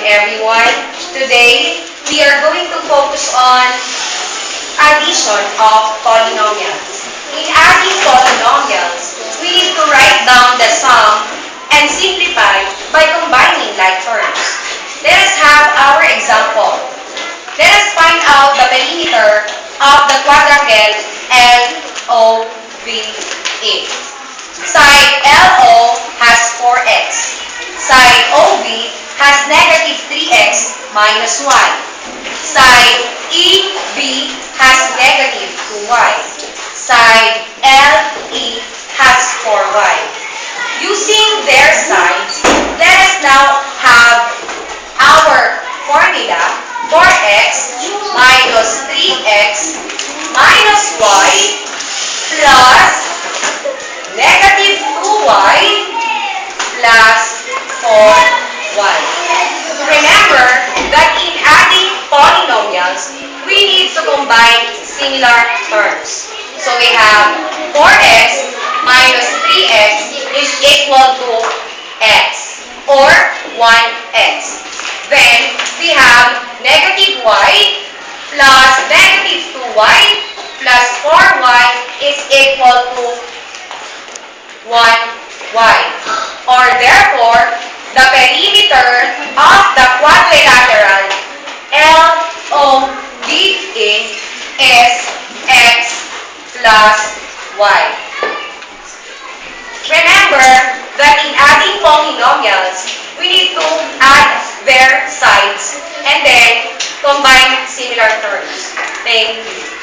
everyone. Today, we are going to focus on addition of polynomials. In adding polynomials, we need to write down the sum and simplify by combining like terms. Let us have our example. Let us find out the perimeter of the quadrangle LOVE. Side LO has 4x. Side OB has negative 3x minus 1. Side EB has negative 2y. Side LE has 4y. Using their sides, let us now have our formula for x minus 3x minus y plus negative 2y plus 4y. Remember that in adding polynomials, we need to combine similar terms. So we have 4x minus 3x is equal to x or 1x. Then we have negative y plus negative 2y plus 4y is equal to 1y. Or therefore, the perimeter of the quadrilateral LOVE is x plus y. Remember that in adding polynomials, we need to add their sides and then combine similar terms. Thank you.